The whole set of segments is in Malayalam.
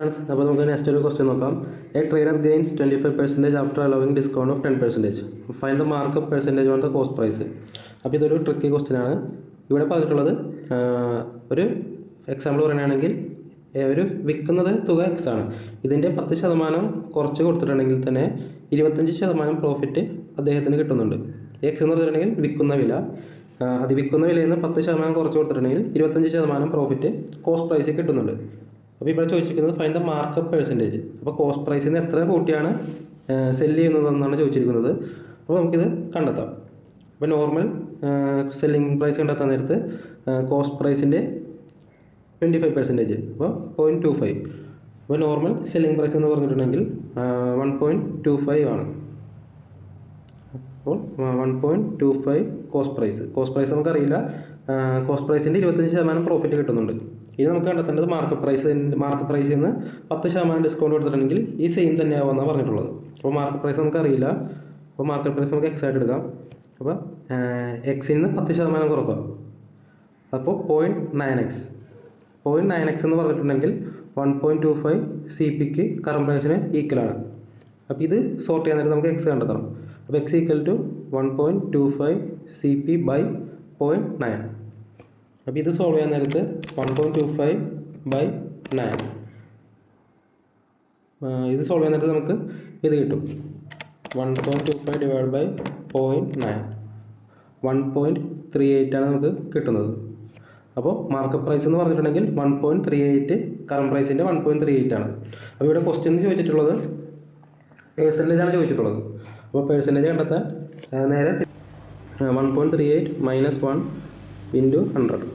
അപ്പോൾ നമുക്ക് നെക്സ്റ്റ് ഒരു ക്വസ്റ്റ്യൻ നോക്കാം. A trader gains 25% after allowing discount of 10%. Find the markup percentage on the cost price. അപ്പോൾ ഇതൊരു ട്രിക്കി ക്വസ്റ്റ്യൻ ആണ്. ഇവിടെ പറഞ്ഞിട്ടുള്ളത് ഒരു എക്സാമ്പിൾ പറയുകയാണെങ്കിൽ ഒരു വിൽക്കുന്നത് തുക എക്സ് ആണ്. ഇതിൻ്റെ 10% കുറച്ച് കൊടുത്തിട്ടുണ്ടെങ്കിൽ തന്നെ 25% പ്രോഫിറ്റ് അദ്ദേഹത്തിന് കിട്ടുന്നുണ്ട്. എക്സ് എന്ന് പറഞ്ഞിട്ടുണ്ടെങ്കിൽ വിൽക്കുന്ന വില, അത് വിൽക്കുന്ന വിലയിൽ നിന്ന് 10% കുറച്ച് കൊടുത്തിട്ടുണ്ടെങ്കിൽ 25% പ്രോഫിറ്റ് കോസ്റ്റ് പ്രൈസിൽ കിട്ടുന്നുണ്ട്. അപ്പോൾ ഇവിടെ ചോദിച്ചിരിക്കുന്നത് ഫൈൻഡ് ദ മാർക്കപ്പ് പെർസെൻറ്റേജ്. അപ്പോൾ കോസ്റ്റ് പ്രൈസിൽ നിന്ന് എത്ര കൂട്ടിയാണ് സെല്ല് ചെയ്യുന്നതെന്നാണ് ചോദിച്ചിരിക്കുന്നത്. അപ്പോൾ നമുക്കിത് കണ്ടെത്താം. അപ്പോൾ നോർമൽ സെല്ലിംഗ് പ്രൈസ് കണ്ടെത്താൻ നേരത്ത് കോസ്റ്റ് പ്രൈസിൻ്റെ 25%, അപ്പോൾ 0.25. അപ്പോൾ നോർമൽ സെല്ലിംഗ് പ്രൈസ് എന്ന് പറഞ്ഞിട്ടുണ്ടെങ്കിൽ 1.25 ആണ്. അപ്പോൾ 1.25 കോസ്റ്റ് പ്രൈസ് നമുക്കറിയില്ല. കോസ്റ്റ് പ്രൈസിൻ്റെ 25% പ്രോഫിറ്റ് കിട്ടുന്നുണ്ട്. ഇനി നമുക്ക് കണ്ടെത്തേണ്ടത് മാർക്കറ്റ് പ്രൈസിൽ നിന്ന് 10% ഡിസ്കൗണ്ട് കൊടുത്തിട്ടുണ്ടെങ്കിൽ ഈ സെയിം തന്നെയാവുമെന്നാണ് പറഞ്ഞിട്ടുള്ളത്. അപ്പോൾ മാർക്കറ്റ് പ്രൈസ് നമുക്കറിയില്ല. അപ്പോൾ മാർക്കറ്റ് പ്രൈസ് നമുക്ക് എക്സ് ആയിട്ട് എടുക്കാം. അപ്പോൾ എക്സിൽ നിന്ന് 10% കുറക്കുക. അപ്പോൾ 0.9x എന്ന് പറഞ്ഞിട്ടുണ്ടെങ്കിൽ 1.25 സി പിക്ക് കറണ്ട് പ്രൈസിന് ഈക്വലാണ്. അപ്പോൾ ഇത് സോർട്ട് ചെയ്യാൻ നേരം നമുക്ക് എക്സ് കണ്ടെത്തണം. അപ്പോൾ x equal to 1.25 C P by 0.9. അപ്പോൾ ഇത് സോൾവ് ചെയ്യാൻ നേരത്ത് 1.25/9 ഇത് സോൾവ് ചെയ്യാൻ നേരത്ത് നമുക്ക് ഇത് കിട്ടും. 1.25 ഡിവൈഡ് ബൈ 0.9 1.38 ആണ് നമുക്ക് കിട്ടുന്നത്. അപ്പോൾ മാർക്കറ്റ് പ്രൈസ് എന്ന് പറഞ്ഞിട്ടുണ്ടെങ്കിൽ 1.38, കറണ്ട് പ്രൈസിൻ്റെ 1.38 ആണ്. അപ്പോൾ ഇവിടെ ക്വസ്റ്റ്യൻ ചോദിച്ചിട്ടുള്ളത് പേഴ്സൻറ്റേജ് ആണ് ചോദിച്ചിട്ടുള്ളത്. അപ്പോൾ പേഴ്സൻറ്റേജ് കണ്ടെത്താൻ നേരെ 1.38 - 1 × 100.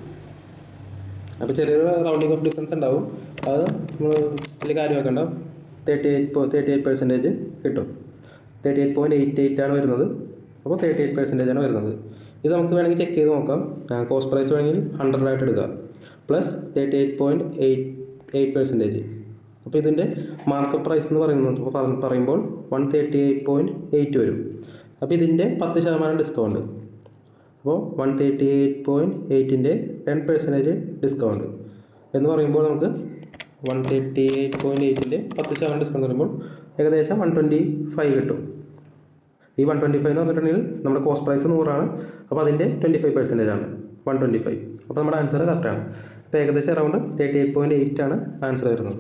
അപ്പോൾ ചെറിയൊരു റൗണ്ടിങ് ഓഫ് ഡിഫറൻസ് ഉണ്ടാവും. അത് നമ്മൾ വലിയ കാര്യമാക്കണ്ട. 38% കിട്ടും. 38.88 ആണ് വരുന്നത്. അപ്പോൾ 38% ആണ് വരുന്നത്. ഇത് നമുക്ക് വേണമെങ്കിൽ ചെക്ക് ചെയ്ത് നോക്കാം. കോസ്റ്റ് പ്രൈസ് വേണമെങ്കിൽ 100 ആയിട്ട് എടുക്കുക, പ്ലസ് 38.8%. അപ്പോൾ ഇതിൻ്റെ മാർക്കപ്പ് പ്രൈസ് എന്ന് പറയുമ്പോൾ 138.8 വരും. അപ്പോൾ ഇതിൻ്റെ 10% ഡിസ്കൗണ്ട്. അപ്പോൾ 138.8ൻ്റെ 10% ഡിസ്കൗണ്ട് എന്ന് പറയുമ്പോൾ നമുക്ക് 138.8ൻ്റെ 10% ഡിസ്കൗണ്ട് പറയുമ്പോൾ ഏകദേശം 125 കിട്ടും. ഈ 125 എന്ന് പറഞ്ഞിട്ടുണ്ടെങ്കിൽ നമ്മുടെ കോസ്റ്റ് പ്രൈസ് 100 ആണ്. അപ്പോൾ അതിൻ്റെ 25% ആണ് 125. അപ്പോൾ നമ്മുടെ ആൻസർ കറക്റ്റാണ്. അപ്പോൾ ഏകദേശം അറൗണ്ട് 38.8 ആണ് ആൻസർ വരുന്നത്.